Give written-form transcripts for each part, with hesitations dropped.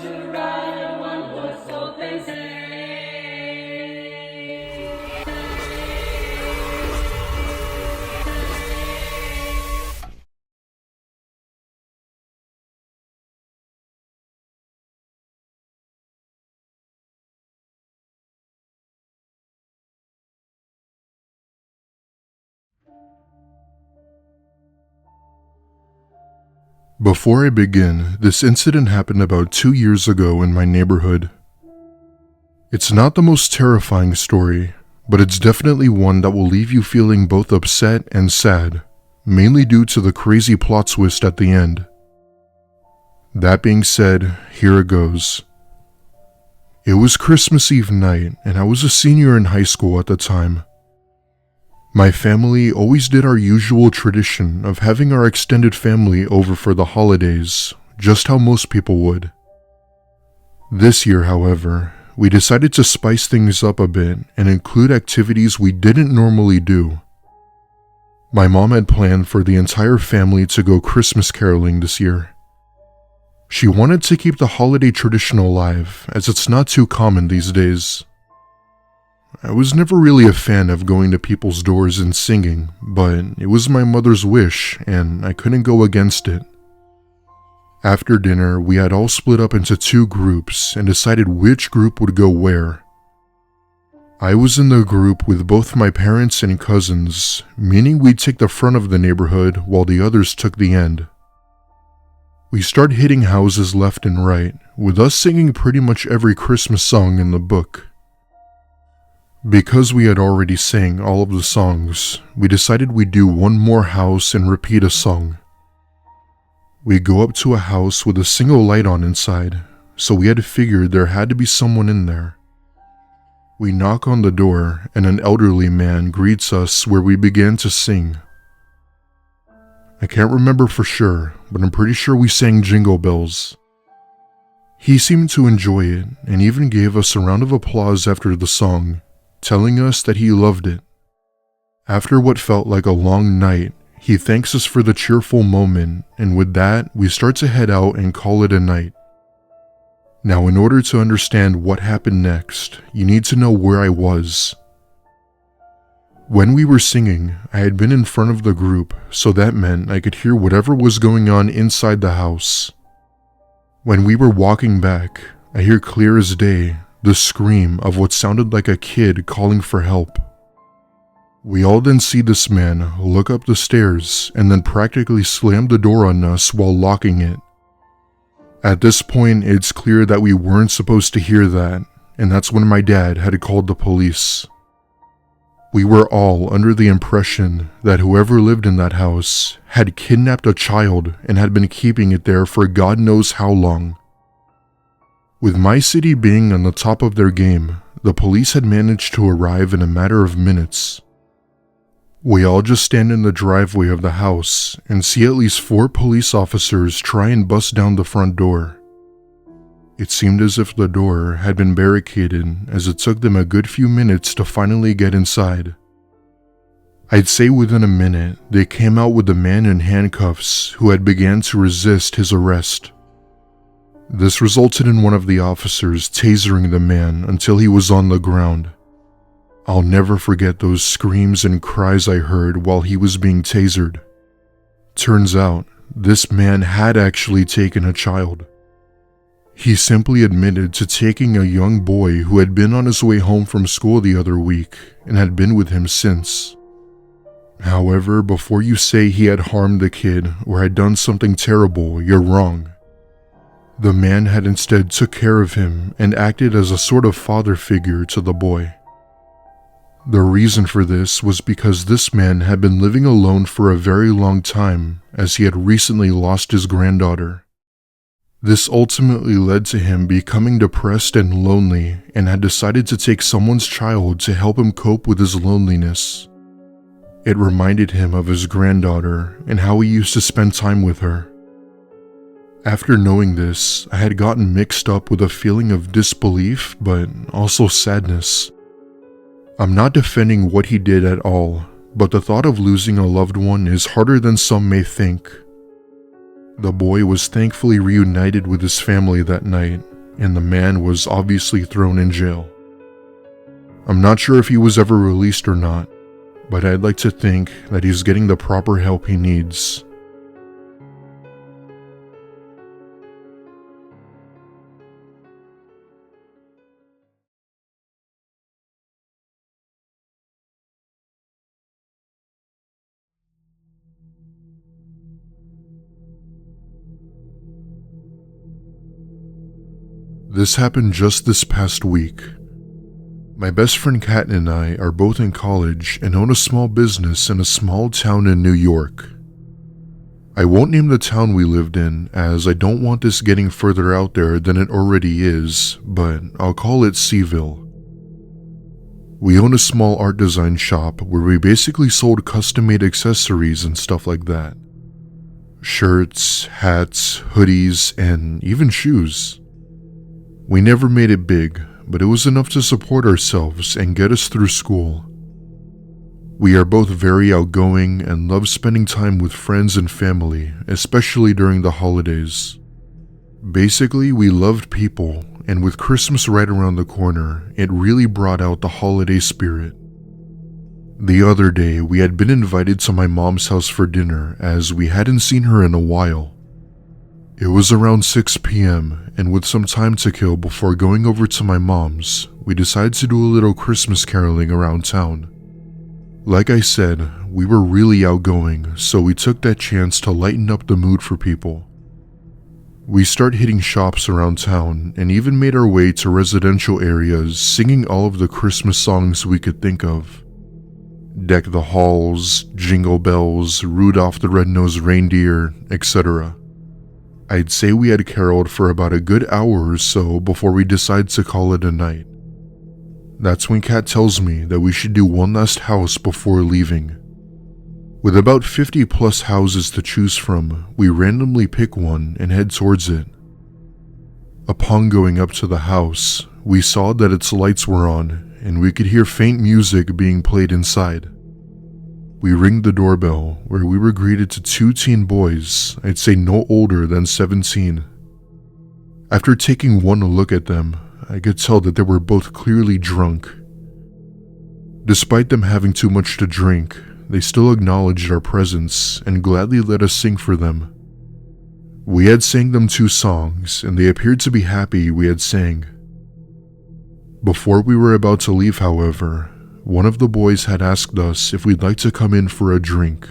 to write one word so they say. Before I begin, this incident happened about 2 years ago in my neighborhood. It's not the most terrifying story, but it's definitely one that will leave you feeling both upset and sad, mainly due to the crazy plot twist at the end. That being said, here it goes. It was Christmas Eve night, and I was a senior in high school at the time. My family always did our usual tradition of having our extended family over for the holidays, just how most people would. This year, however, we decided to spice things up a bit and include activities we didn't normally do. My mom had planned for the entire family to go Christmas caroling this year. She wanted to keep the holiday tradition alive, as it's not too common these days. I was never really a fan of going to people's doors and singing, but it was my mother's wish and I couldn't go against it. After dinner, we had all split up into 2 groups and decided which group would go where. I was in the group with both my parents and cousins, meaning we'd take the front of the neighborhood while the others took the end. We started hitting houses left and right, with us singing pretty much every Christmas song in the book. Because we had already sang all of the songs, we decided we'd do one more house and repeat a song. We go up to a house with a single light on inside, so we had figured there had to be someone in there. We knock on the door and an elderly man greets us where we began to sing. I can't remember for sure, but I'm pretty sure we sang Jingle Bells. He seemed to enjoy it and even gave us a round of applause after the song, telling us that he loved it. After what felt like a long night, he thanks us for the cheerful moment, and with that, we start to head out and call it a night. Now, in order to understand what happened next, you need to know where I was. When we were singing, I had been in front of the group, so that meant I could hear whatever was going on inside the house. When we were walking back, I hear clear as day the scream of what sounded like a kid calling for help. We all then see this man look up the stairs and then practically slam the door on us while locking it. At this point, it's clear that we weren't supposed to hear that, and that's when my dad had called the police. We were all under the impression that whoever lived in that house had kidnapped a child and had been keeping it there for God knows how long. With my city being on the top of their game, the police had managed to arrive in a matter of minutes. We all just stand in the driveway of the house and see at least 4 police officers try and bust down the front door. It seemed as if the door had been barricaded, as it took them a good few minutes to finally get inside. I'd say within a minute, they came out with a man in handcuffs who had began to resist his arrest. This resulted in one of the officers tasering the man until he was on the ground. I'll never forget those screams and cries I heard while he was being tasered. Turns out, this man had actually taken a child. He simply admitted to taking a young boy who had been on his way home from school the other week and had been with him since. However, before you say he had harmed the kid or had done something terrible, you're wrong. The man had instead took care of him and acted as a sort of father figure to the boy. The reason for this was because this man had been living alone for a very long time, as he had recently lost his granddaughter. This ultimately led to him becoming depressed and lonely and had decided to take someone's child to help him cope with his loneliness. It reminded him of his granddaughter and how he used to spend time with her. After knowing this, I had gotten mixed up with a feeling of disbelief, but also sadness. I'm not defending what he did at all, but the thought of losing a loved one is harder than some may think. The boy was thankfully reunited with his family that night, and the man was obviously thrown in jail. I'm not sure if he was ever released or not, but I'd like to think that he's getting the proper help he needs. This happened just this past week. My best friend Kat and I are both in college and own a small business in a small town in New York. I won't name the town we lived in, as I don't want this getting further out there than it already is, but I'll call it Seaville. We own a small art design shop where we basically sold custom-made accessories and stuff like that. Shirts, hats, hoodies, and even shoes. We never made it big, but it was enough to support ourselves and get us through school. We are both very outgoing and love spending time with friends and family, especially during the holidays. Basically, we loved people, and with Christmas right around the corner, it really brought out the holiday spirit. The other day, we had been invited to my mom's house for dinner as we hadn't seen her in a while. It was around 6 p.m., and with some time to kill before going over to my mom's, we decided to do a little Christmas caroling around town. Like I said, we were really outgoing, so we took that chance to lighten up the mood for people. We started hitting shops around town and even made our way to residential areas singing all of the Christmas songs we could think of. Deck the Halls, Jingle Bells, Rudolph the Red-Nosed Reindeer, etc. I'd say we had caroled for about a good hour or so before we decided to call it a night. That's when Kat tells me that we should do one last house before leaving. With about 50 plus houses to choose from, we randomly pick one and head towards it. Upon going up to the house, we saw that its lights were on and we could hear faint music being played inside. We ring the doorbell, where we were greeted to two teen boys, I'd say no older than 17. After taking one look at them, I could tell that they were both clearly drunk. Despite them having too much to drink, they still acknowledged our presence and gladly let us sing for them. We had sang them 2 songs, and they appeared to be happy we had sang. Before we were about to leave, however, one of the boys had asked us if we'd like to come in for a drink.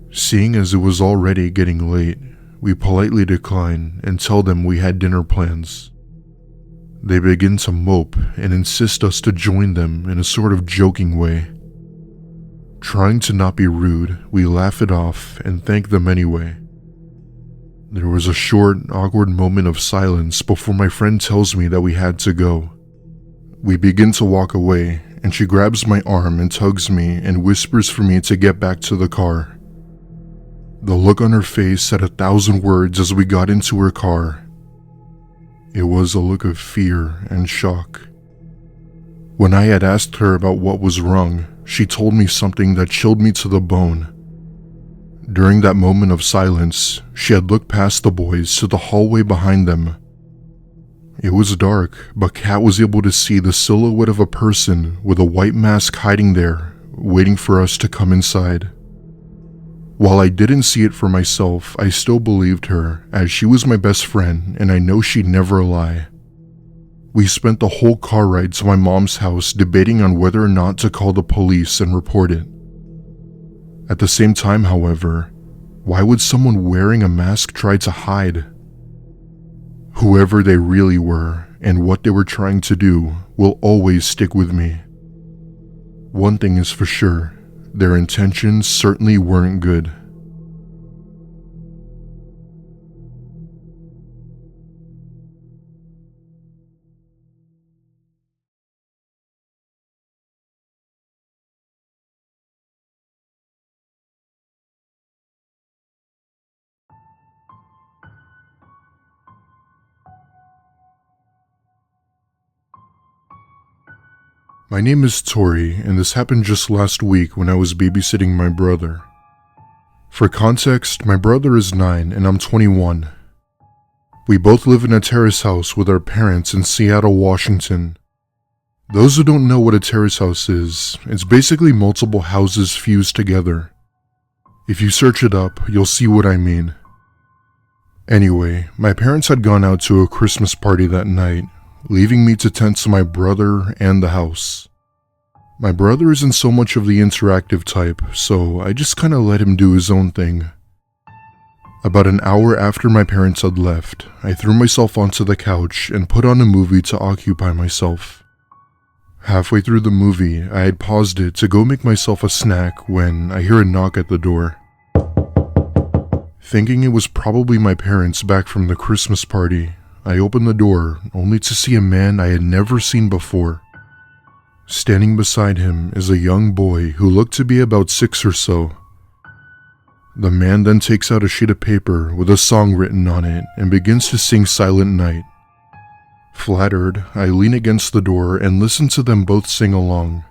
Seeing as it was already getting late, we politely decline and tell them we had dinner plans. They begin to mope and insist us to join them in a sort of joking way. Trying to not be rude, we laugh it off and thank them anyway. There was a short, awkward moment of silence before my friend tells me that we had to go. We begin to walk away, and she grabs my arm and tugs me and whispers for me to get back to the car. The look on her face said 1,000 words as we got into her car. It was a look of fear and shock. When I had asked her about what was wrong, she told me something that chilled me to the bone. During that moment of silence, she had looked past the boys to the hallway behind them. It was dark, but Kat was able to see the silhouette of a person with a white mask hiding there, waiting for us to come inside. While I didn't see it for myself, I still believed her, as she was my best friend and I know she'd never lie. We spent the whole car ride to my mom's house debating on whether or not to call the police and report it. At the same time, however, why would someone wearing a mask try to hide? Whoever they really were and what they were trying to do will always stick with me. One thing is for sure, their intentions certainly weren't good. My name is Tori, and this happened just last week when I was babysitting my brother. For context, my brother is 9 and I'm 21. We both live in a terrace house with our parents in Seattle, Washington. Those who don't know what a terrace house is, it's basically multiple houses fused together. If you search it up, you'll see what I mean. Anyway, my parents had gone out to a Christmas party that night, leaving me to tend to my brother and the house. My brother isn't so much of the interactive type, so I just kinda let him do his own thing. About an hour after my parents had left, I threw myself onto the couch and put on a movie to occupy myself. Halfway through the movie, I had paused it to go make myself a snack when I hear a knock at the door. Thinking it was probably my parents back from the Christmas party, I opened the door only to see a man I had never seen before. Standing beside him is a young boy who looked to be about 6 or so. The man then takes out a sheet of paper with a song written on it and begins to sing Silent Night. Flattered, I lean against the door and listen to them both sing along.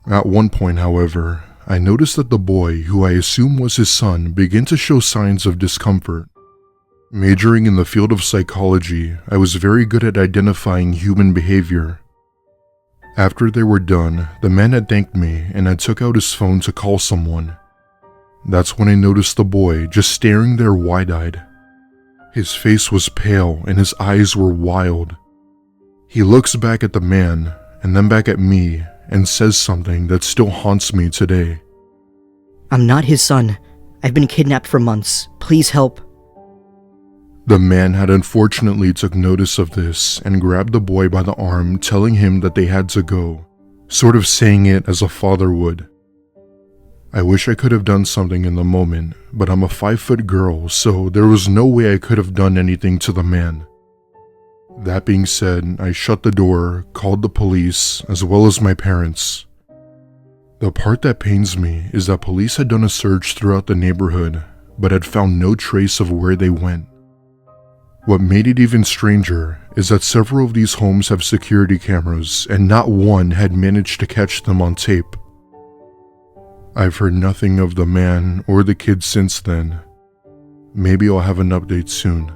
At one point, however, I noticed that the boy, who I assume was his son, began to show signs of discomfort. Majoring in the field of psychology, I was very good at identifying human behavior. After they were done, the man had thanked me and I took out his phone to call someone. That's when I noticed the boy just staring there wide-eyed. His face was pale and his eyes were wild. He looks back at the man and then back at me and says something that still haunts me today. "I'm not his son. I've been kidnapped for months. Please help." The man had unfortunately took notice of this and grabbed the boy by the arm, telling him that they had to go, sort of saying it as a father would. I wish I could have done something in the moment, but I'm a 5-foot girl, so there was no way I could have done anything to the man. That being said, I shut the door, called the police, as well as my parents. The part that pains me is that police had done a search throughout the neighborhood, but had found no trace of where they went. What made it even stranger is that several of these homes have security cameras, and not one had managed to catch them on tape. I've heard nothing of the man or the kids since then. Maybe I'll have an update soon.